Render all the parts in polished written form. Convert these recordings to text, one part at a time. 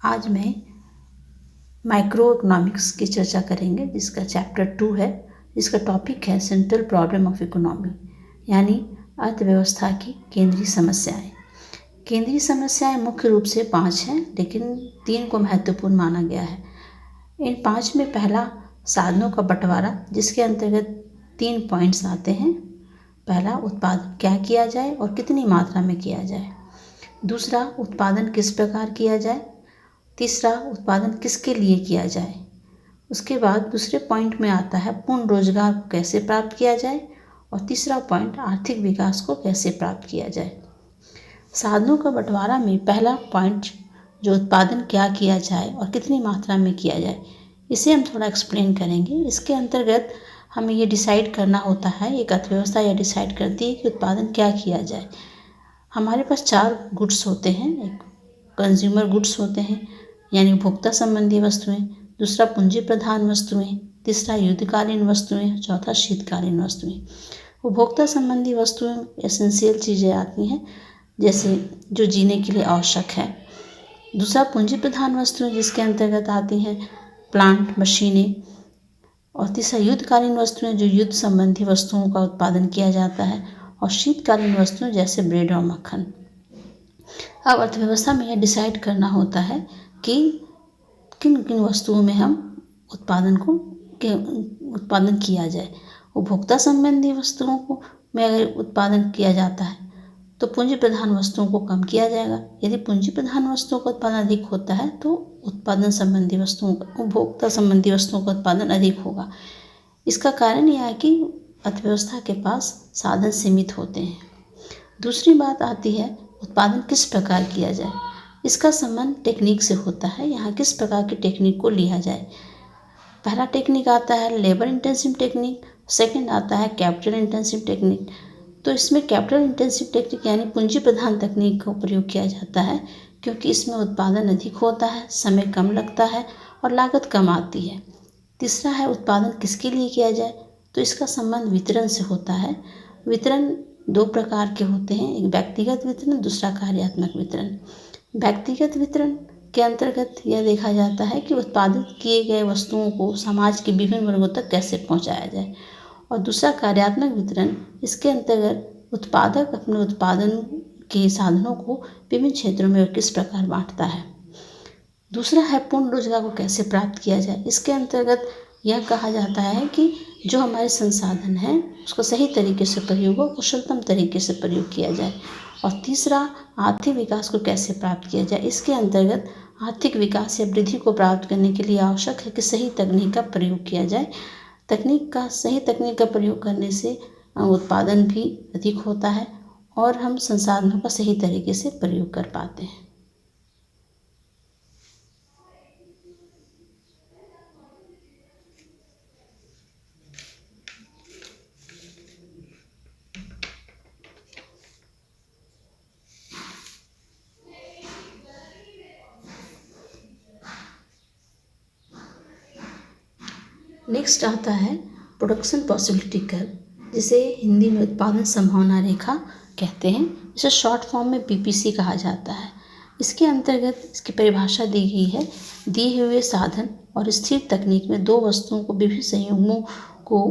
आज मैं micro economics की चर्चा करेंगे, जिसका चैप्टर 2 है, जिसका टॉपिक है सेंट्रल प्रॉब्लम ऑफ इकोनॉमी, यानी अर्थव्यवस्था की केंद्रीय समस्याएं। केंद्रीय समस्याएं मुख्य रूप से 5 हैं, लेकिन 3 को महत्वपूर्ण माना गया है। इन 5 में पहला साधनों का बंटवारा, जिसके अंतर्गत 3 पॉइंट्स आते हैं। पहला, उत्पादन क्या किया जाए और कितनी मात्रा में किया जाए। दूसरा, उत्पादन किस प्रकार किया जाए। तीसरा, उत्पादन किसके लिए किया जाए। उसके बाद दूसरे पॉइंट में आता है पूर्ण रोजगार को कैसे प्राप्त किया जाए, और तीसरा पॉइंट आर्थिक विकास को कैसे प्राप्त किया जाए। साधनों का बंटवारा में पहला पॉइंट, जो उत्पादन क्या किया जाए और कितनी मात्रा में किया जाए, इसे हम थोड़ा एक्सप्लेन करेंगे। इसके अंतर्गत हमें ये डिसाइड करना होता है, एक अर्थव्यवस्था यह डिसाइड करती है कि उत्पादन क्या किया जाए। हमारे पास 4 गुड्स होते हैं। एक कंज्यूमर गुड्स होते हैं, यानी उपभोक्ता संबंधी वस्तुएं। दूसरा, पूंजी प्रधान वस्तुएं। तीसरा, युद्धकालीन वस्तुएं। चौथा, शीतकालीन वस्तुएं। उपभोक्ता संबंधी वस्तुएं एसेंशियल चीज़ें आती हैं, जैसे जो जीने के लिए आवश्यक है। दूसरा, पूंजी प्रधान वस्तुएं, जिसके अंतर्गत आती हैं प्लांट, मशीनें। और तीसरा, युद्धकालीन वस्तुएं, जो युद्ध संबंधी वस्तुओं का उत्पादन किया जाता है। और शीतकालीन वस्तुएं, जैसे ब्रेड और मक्खन। अब अर्थव्यवस्था में यह डिसाइड करना होता है कि किन किन वस्तुओं में हम उत्पादन किया जाए। उपभोक्ता संबंधी वस्तुओं को में अगर उत्पादन किया जाता है तो पूंजी प्रधान वस्तुओं को कम किया जाएगा। यदि पूंजी प्रधान वस्तुओं का उत्पादन अधिक होता है तो उपभोक्ता संबंधी वस्तुओं का उत्पादन अधिक होगा। इसका कारण यह है कि अर्थव्यवस्था के पास साधन सीमित होते हैं। दूसरी बात आती है उत्पादन किस प्रकार किया जाए। इसका संबंध टेक्निक से होता है, यहाँ किस प्रकार की टेक्निक को लिया जाए। पहला टेक्निक आता है लेबर इंटेंसिव टेक्निक, सेकंड आता है कैपिटल इंटेंसिव टेक्निक। तो इसमें कैपिटल इंटेंसिव टेक्निक यानी पूंजी प्रधान तकनीक का प्रयोग किया जाता है, क्योंकि इसमें उत्पादन अधिक होता है, समय कम लगता है और लागत कम आती है। तीसरा है उत्पादन किसके लिए किया जाए, तो इसका संबंध वितरण से होता है। वितरण 2 प्रकार के होते हैं, एक व्यक्तिगत वितरण, दूसरा कार्यात्मक वितरण। व्यक्तिगत वितरण के अंतर्गत यह देखा जाता है कि उत्पादित किए गए वस्तुओं को समाज के विभिन्न वर्गों तक कैसे पहुंचाया जाए। और दूसरा कार्यात्मक वितरण, इसके अंतर्गत उत्पादक अपने उत्पादन के साधनों को विभिन्न क्षेत्रों में किस प्रकार बांटता है। दूसरा है पूर्ण रोजगार को कैसे प्राप्त किया जाए। इसके अंतर्गत यह कहा जाता है कि जो हमारे संसाधन हैं उसको सही तरीके से प्रयोग और कुशलतम तरीके से प्रयोग किया जाए। और तीसरा, आर्थिक विकास को कैसे प्राप्त किया जाए। इसके अंतर्गत आर्थिक विकास या वृद्धि को प्राप्त करने के लिए आवश्यक है कि सही तकनीक का प्रयोग किया जाए। सही तकनीक का प्रयोग करने से उत्पादन भी अधिक होता है और हम संसाधनों का सही तरीके से प्रयोग कर पाते हैं। नेक्स्ट आता है प्रोडक्शन पॉसिबिलिटी कर्व, जिसे हिंदी में उत्पादन संभावना रेखा कहते हैं। इसे शॉर्ट फॉर्म में पीपीसी कहा जाता है। इसके अंतर्गत इसकी परिभाषा दी गई है, दिए हुए साधन और स्थिर तकनीक में 2 वस्तुओं को विभिन्न संयुग्मों को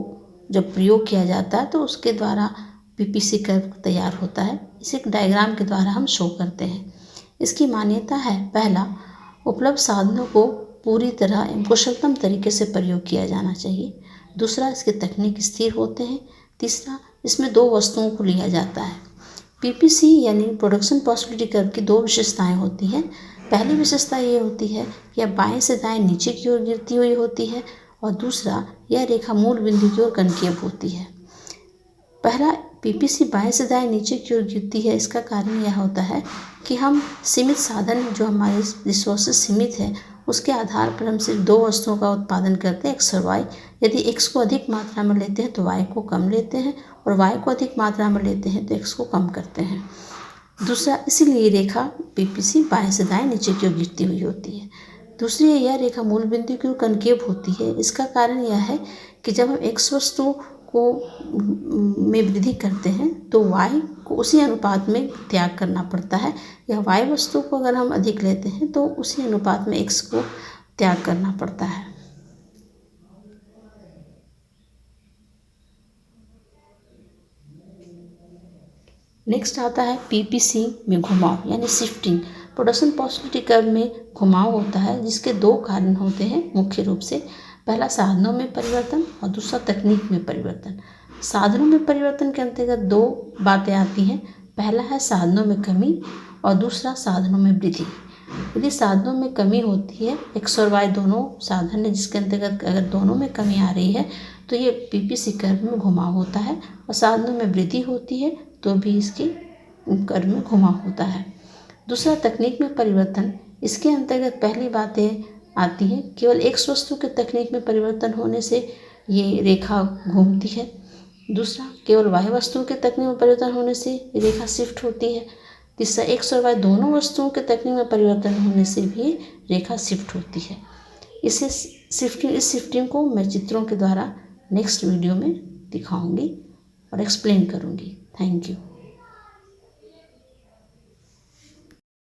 जब प्रयोग किया जाता है तो उसके द्वारा पीपीसी कर्व तैयार होता है। इसे एक डायग्राम के द्वारा हम शो करते हैं। इसकी मान्यता है, पहला, उपलब्ध साधनों को पूरी तरह एवं कुशलतम तरीके से प्रयोग किया जाना चाहिए। दूसरा, इसके तकनीक स्थिर होते हैं। तीसरा, इसमें 2 वस्तुओं को लिया जाता है। पीपीसी यानी प्रोडक्शन पॉसिबिलिटी कर्व की 2 विशेषताएं होती हैं। पहली विशेषता ये होती है कि यह बाएं से दाएं नीचे की ओर गिरती हुई होती है, और दूसरा, यह रेखा मूल बिंदु की ओर कनकेव होती है। पहला, पीपीसी बाएं से दाएं नीचे की ओर गिरती है। इसका कारण यह होता है कि हम सीमित साधन, जो हमारे रिसोर्सेज सीमित है, उसके आधार पर हम सिर्फ 2 वस्तुओं का उत्पादन करते हैं, एक्स और वाई। यदि एक्स को अधिक मात्रा में लेते हैं तो वाई को कम लेते हैं, और वाई को अधिक मात्रा में लेते हैं तो एक्स को कम करते हैं। दूसरा, इसीलिए रेखा पीपीसी बाएं से दाएं नीचे की ओर गिरती हुई होती है। दूसरी, यह रेखा मूल बिंदु की ओर कनकेव होती है। इसका कारण यह है कि जब हम एक्स वस्तु को में वृद्धि करते हैं तो वाई को उसी अनुपात में त्याग करना पड़ता है, या y वस्तु को अगर हम अधिक लेते हैं तो उसी अनुपात में x को त्याग करना पड़ता है। नेक्स्ट आता है पीपीसी में घुमाव यानी शिफ्टिंग। प्रोडक्शन पॉसिबिलिटी कर्व में घुमाव होता है, जिसके दो कारण होते हैं मुख्य रूप से। पहला साधनों में परिवर्तन और दूसरा तकनीक में परिवर्तन। साधनों में परिवर्तन के अंतर्गत दो बातें आती हैं। पहला है साधनों में कमी और दूसरा साधनों में वृद्धि। यदि साधनों में कमी होती है, एक्स और वाई दोनों साधन है, जिसके अंतर्गत अगर दोनों में कमी आ रही है तो ये पीपीसी कर्व में घुमाव होता है, और साधनों में वृद्धि होती है तो भी इसकी कर्व में घुमाव होता है। दूसरा तकनीक में परिवर्तन। इसके अंतर्गत पहली बातें आती हैं, केवल एक्स वस्तु के तकनीक में परिवर्तन होने से ये रेखा घूमती है। दूसरा, केवल वाई वस्तुओं के तकनीक में परिवर्तन होने से ये रेखा शिफ्ट होती है। तीसरा, एक्स और वाई दोनों वस्तुओं के तकनीक में परिवर्तन होने से भी रेखा शिफ्ट होती है। इस शिफ्टिंग को मैं चित्रों के द्वारा नेक्स्ट वीडियो में दिखाऊंगी और एक्सप्लेन करूंगी। Thank you.